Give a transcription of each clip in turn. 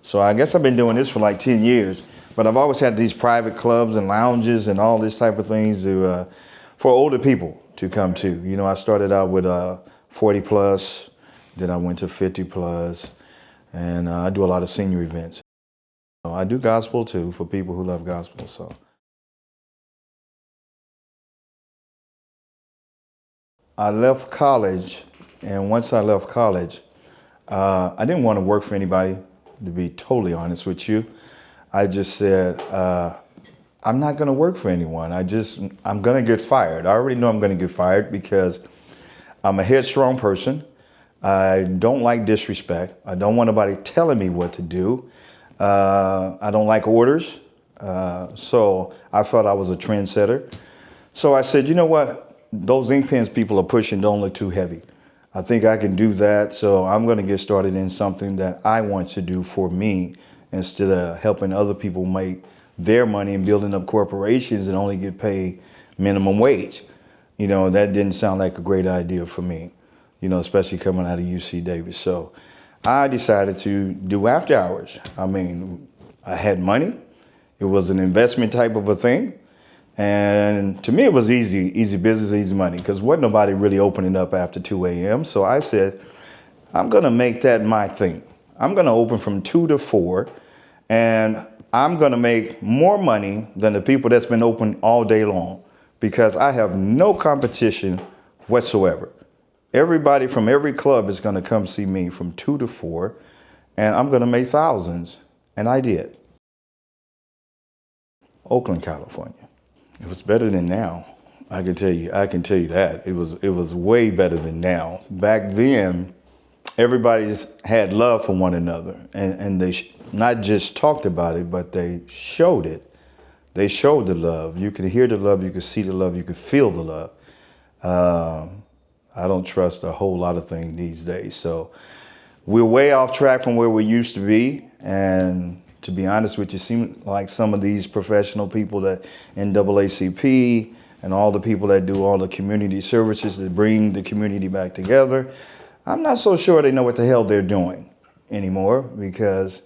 So I guess I've been doing this for like 10 years, but I've always had these private clubs and lounges and all this type of things to, for older people to come to. You know, I started out with 40 plus, then I went to 50 plus, and I do a lot of senior events. I do gospel too for people who love gospel. So I left college, and once I left college, I didn't want to work for anybody, to be totally honest with you. I just said, I'm not going to work for anyone. I'm going to get fired. I already know I'm going to get fired because I'm a headstrong person. I don't like disrespect. I don't want nobody telling me what to do. I don't like orders. So I felt I was a trendsetter. So I said, you know what? Those ink pens people are pushing don't look too heavy. I think I can do that. So I'm going to get started in something that I want to do for me instead of helping other people make their money and building up corporations and only get paid minimum wage. You know, that didn't sound like a great idea for me, you know, especially coming out of UC Davis. So I decided to do after hours. I mean, I had money. It was an investment type of a thing. And to me, it was easy business, easy money, because wasn't nobody really opening up after 2 a.m. So I said, I'm going to make that my thing. I'm going to open from 2 to 4, and I'm going to make more money than the people that's been open all day long, because I have no competition whatsoever. Everybody from every club is going to come see me from 2 to 4, and I'm going to make thousands. And I did. Oakland, California. It was better than now. I can tell you that. It was way better than now. Back then, everybody just had love for one another, and they not just talked about it, but they showed it. They showed the love. You could hear the love, you could see the love, you could feel the love. I don't trust a whole lot of things these days. So we're way off track from where we used to be, and to be honest with you, it seems like some of these professional people that NAACP and all the people that do all the community services that bring the community back together, I'm not so sure they know what the hell they're doing anymore, because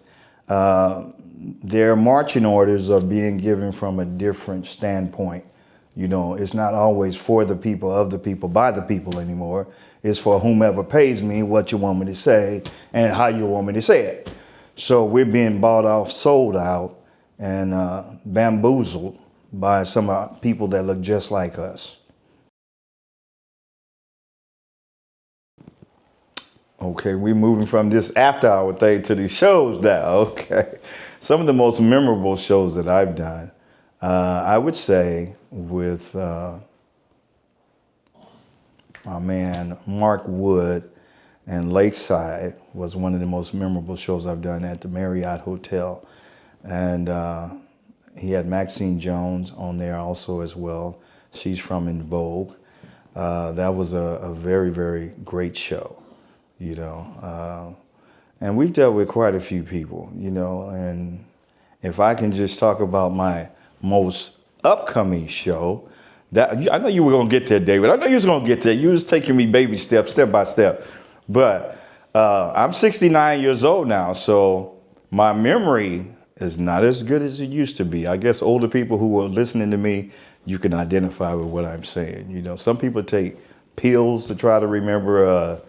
their marching orders are being given from a different standpoint. You know, it's not always for the people, of the people, by the people anymore. It's for whomever pays me what you want me to say and how you want me to say it. So we're being bought off, sold out, and bamboozled by some people that look just like us. Okay, we're moving from this after hour thing to these shows now. Okay, some of the most memorable shows that I've done, I would say with my man Mark Wood and Lakeside was one of the most memorable shows I've done at the Marriott Hotel. And he had Maxine Jones on there also as well. She's from In Vogue. That was a very, very great show, you know. And we've dealt with quite a few people, you know, and if I can just talk about my most upcoming show, that I know you were gonna get there, David. I know you was gonna get there. You was taking me baby steps, step by step. But I'm 69 years old now, so my memory is not as good as it used to be. I guess older people who are listening to me, you can identify with what I'm saying. You know, some people take pills to try to remember.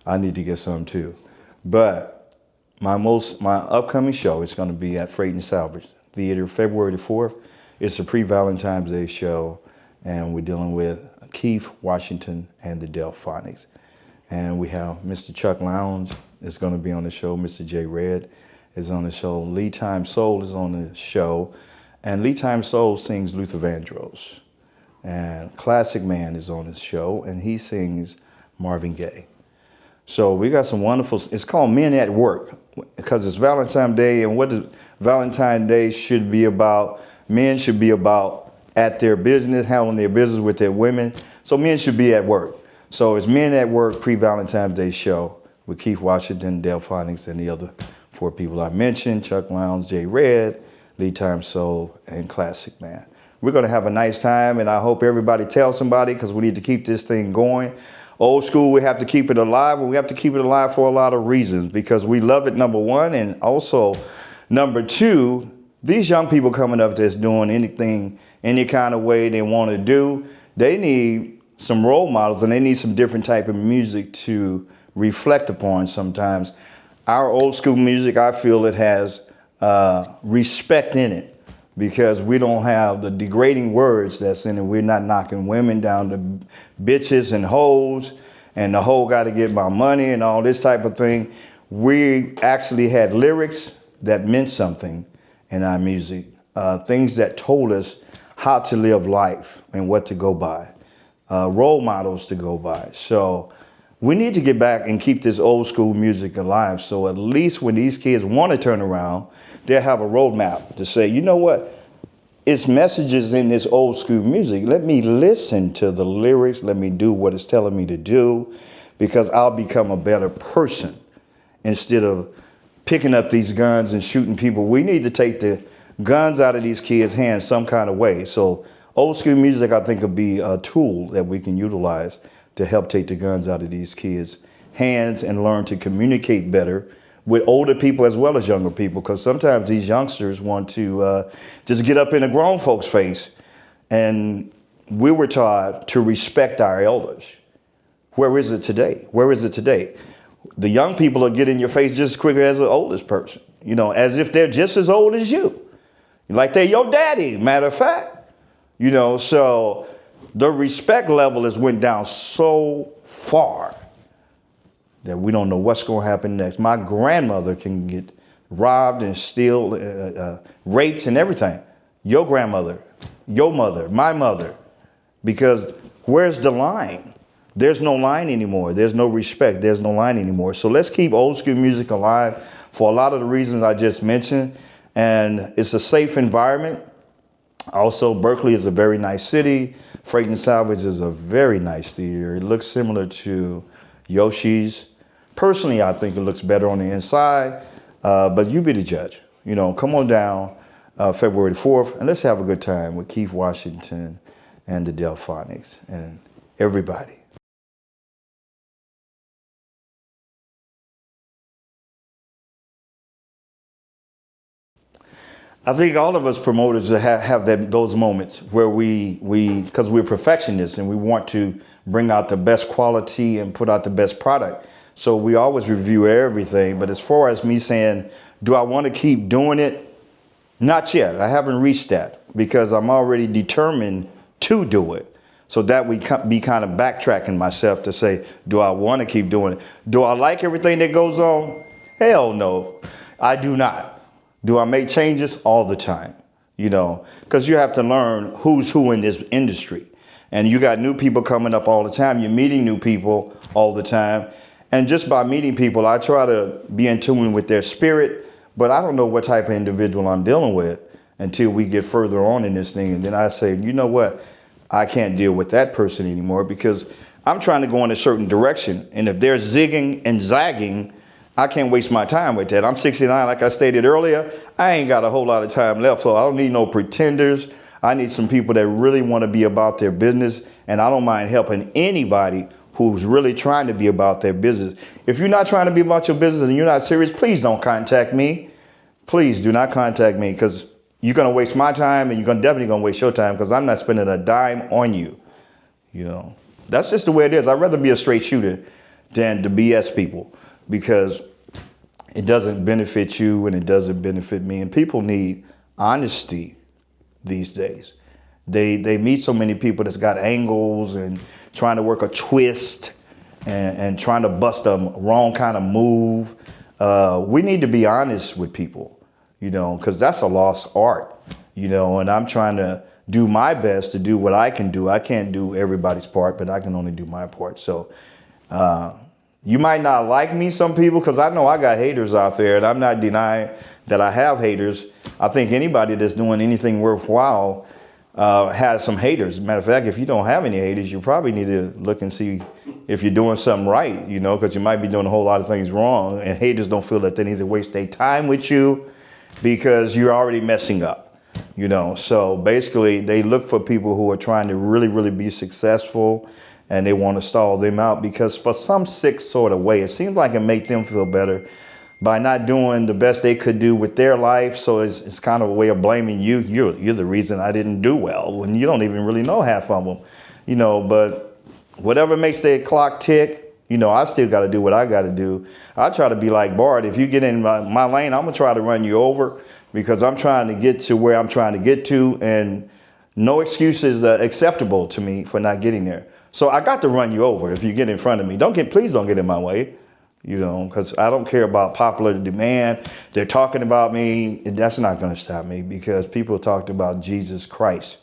I need to get some too. But my upcoming show is going to be at Freight and Salvage Theater, February the 4th. It's a pre-Valentine's Day show, and we're dealing with Keith Washington and the Delphonics. And we have Mr. Chuck Lounge is going to be on the show. Mr. J. Red is on the show. Lee Time Soul is on the show. And Lee Time Soul sings Luther Vandross. And Classic Man is on the show, and he sings Marvin Gaye. So we got some wonderful, it's called Men at Work, because it's Valentine's Day, and what does Valentine's Day should be about? Men should be about at their business, handling their business with their women. So men should be at work. So it's Men at Work pre-Valentine's Day show with Keith Washington, Delphonics, and the other 4 people I mentioned, Chuck Lowndes, J. Red, Lee Time Soul, and Classic Man. We're going to have a nice time, and I hope everybody tells somebody, because we need to keep this thing going. Old school, we have to keep it alive, and we have to keep it alive for a lot of reasons, because we love it, number one, and also number two, these young people coming up that's doing anything, any kind of way they want to do, they need some role models, and they need some different type of music to reflect upon sometimes. Our old school music, I feel it has respect in it, because we don't have the degrading words that's in it. We're not knocking women down to bitches and hoes, and the hoe got to get my money and all this type of thing. We actually had lyrics that meant something in our music, things that told us how to live life and what to go by, role models to go by. So we need to get back and keep this old school music alive, so at least when these kids want to turn around, they'll have a roadmap to say, you know what, it's messages in this old school music. Let me listen to the lyrics. Let me do what it's telling me to do, because I'll become a better person instead of picking up these guns and shooting people. We need to take the guns out of these kids' hands some kind of way. So old school music, I think, will be a tool that we can utilize to help take the guns out of these kids' hands and learn to communicate better with older people as well as younger people, because sometimes these youngsters want to just get up in a grown folks' face, and we were taught to respect our elders. Where is it today? Where is it today? The young people are getting in your face just as quick as the oldest person, you know, as if they're just as old as you, like they're your daddy, matter of fact, you know. So the respect level has went down so far that we don't know what's going to happen next. My grandmother can get robbed and steal, raped and everything. Your grandmother, your mother, my mother, because where's the line? There's no line anymore. There's no respect. There's no line anymore. So let's keep old school music alive for a lot of the reasons I just mentioned. And it's a safe environment. Also, Berkeley is a very nice city. Freight and Salvage is a very nice theater. It looks similar to Yoshi's. Personally, I think it looks better on the inside, but you be the judge. You know, come on down February 4th, and let's have a good time with Keith Washington and the Delphonics and everybody. I think all of us promoters have those moments where because we're perfectionists and we want to bring out the best quality and put out the best product. So we always review everything. But as far as me saying, do I want to keep doing it? Not yet. I haven't reached that, because I'm already determined to do it. So that would be kind of backtracking myself to say, do I want to keep doing it? Do I like everything that goes on? Hell no, I do not. Do I make changes? All the time, you know, because you have to learn who's who in this industry. And you got new people coming up all the time. You're meeting new people all the time. And just by meeting people, I try to be in tune with their spirit, but I don't know what type of individual I'm dealing with until we get further on in this thing. And then I say, you know what? I can't deal with that person anymore, because I'm trying to go in a certain direction. And if they're zigging and zagging, I can't waste my time with that. I'm 69, like I stated earlier. I ain't got a whole lot of time left, so I don't need no pretenders. I need some people that really want to be about their business, and I don't mind helping anybody who's really trying to be about their business. If you're not trying to be about your business and you're not serious, please don't contact me. Please do not contact me, because you're going to waste my time, and you're definitely going to waste your time, because I'm not spending a dime on you. You know, that's just the way it is. I'd rather be a straight shooter than to BS people, because it doesn't benefit you and it doesn't benefit me. And people need honesty these days. They meet so many people that's got angles and trying to work a twist and trying to bust a wrong kind of move. We need to be honest with people, you know, because that's a lost art, you know, and I'm trying to do my best to do what I can do. I can't do everybody's part, but I can only do my part. So you might not like me, some people, because I know I got haters out there, and I'm not denying that I have haters. I think anybody that's doing anything worthwhile has some haters. Matter of fact, if you don't have any haters, you probably need to look and see if you're doing something right, you know, because you might be doing a whole lot of things wrong, and haters don't feel that they need to waste their time with you because you're already messing up, you know. So basically, they look for people who are trying to really, really be successful and they want to stall them out because for some sick sort of way, it seems like it make them feel better by not doing the best they could do with their life. So it's kind of a way of blaming you. You're the reason I didn't do well, when you don't even really know half of them, but whatever makes their clock tick, I still got to do what I got to do. I try to be like Bart. If you get in my lane, I'm going to try to run you over because I'm trying to get to where I'm trying to get to, and no excuse is acceptable to me for not getting there. So I got to run you over if you get in front of me. Please don't get in my way, because I don't care about popular demand. They're talking about me, and that's not going to stop me because people talked about Jesus Christ.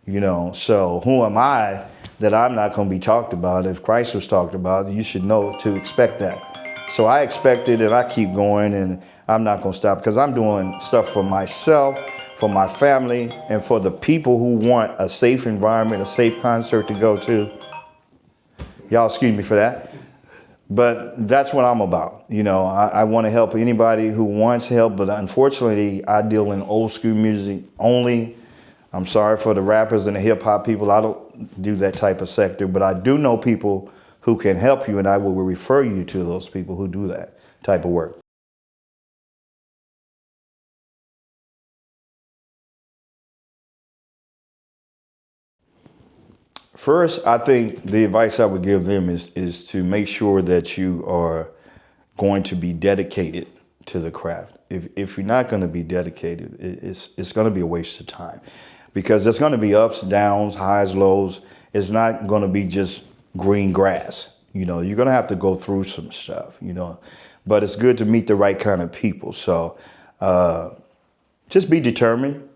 So who am I that I'm not going to be talked about? If Christ was talked about, you should know to expect that. So I expect it, and I keep going, and I'm not going to stop because I'm doing stuff for myself, for my family, and for the people who want a safe environment, a safe concert to go to. Y'all excuse me for that. But that's what I'm about. I want to help anybody who wants help, but unfortunately, I deal in old school music only. I'm sorry for the rappers and the hip hop people. I don't do that type of sector, but I do know people who can help you, and I will refer you to those people who do that type of work. First, I think the advice I would give them is to make sure that you are going to be dedicated to the craft. If you're not going to be dedicated, it's going to be a waste of time because there's going to be ups, downs, highs, lows. It's not going to be just green grass. You're going to have to go through some stuff, but it's good to meet the right kind of people. So just be determined,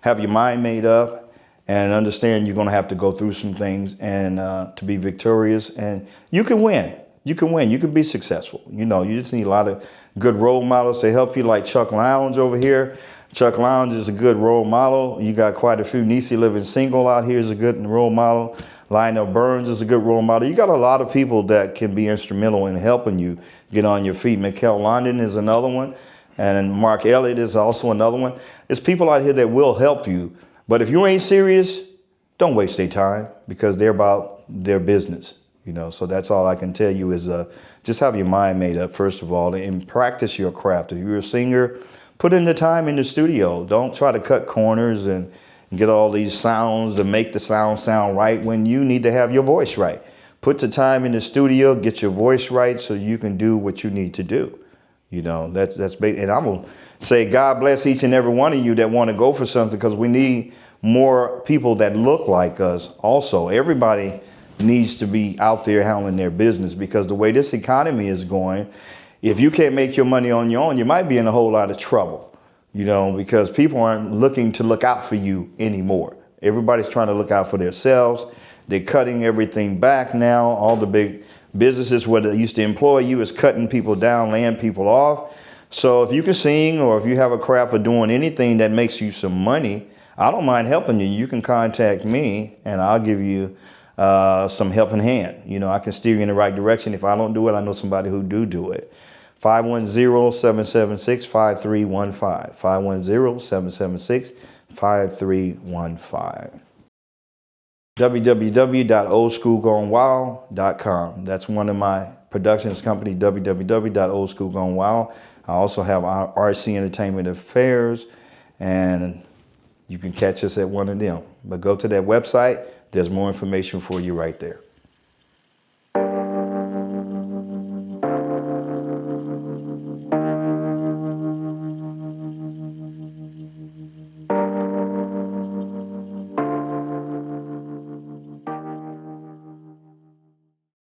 have your mind made up, and understand you're going to have to go through some things and to be victorious. And you can win. You can win. You can be successful. You just need a lot of good role models to help you, like Chuck Lounge over here. Chuck Lounge is a good role model. You got quite a few. Niecy Living Single out here is a good role model. Lionel Burns is a good role model. You got a lot of people that can be instrumental in helping you get on your feet. Mikkel London is another one. And Mark Elliott is also another one. There's people out here that will help you. But if you ain't serious, don't waste their time because they're about their business. So that's all I can tell you is just have your mind made up, first of all, and practice your craft. If you're a singer, put in the time in the studio. Don't try to cut corners and get all these sounds to make the sound right when you need to have your voice right. Put the time in the studio, get your voice right so you can do what you need to do. That's big. And I'm going to say God bless each and every one of you that want to go for something because we need more people that look like us also. Everybody needs to be out there handling their business because the way this economy is going, if you can't make your money on your own, you might be in a whole lot of trouble, because people aren't looking to look out for you anymore. Everybody's trying to look out for themselves. They're cutting everything back now. All the big businesses where they used to employ you is cutting people down, laying people off. So if you can sing or if you have a craft for doing anything that makes you some money, I don't mind helping you. You can contact me and I'll give you some helping hand. I can steer you in the right direction. If I don't do it, I know somebody who do it. 510-776-5315. 510-776-5315. www.oldschoolgonewild.com. That's one of my productions company, www.oldschoolgonewild. I also have our RC Entertainment Affairs, and you can catch us at one of them. But go to that website. There's more information for you right there.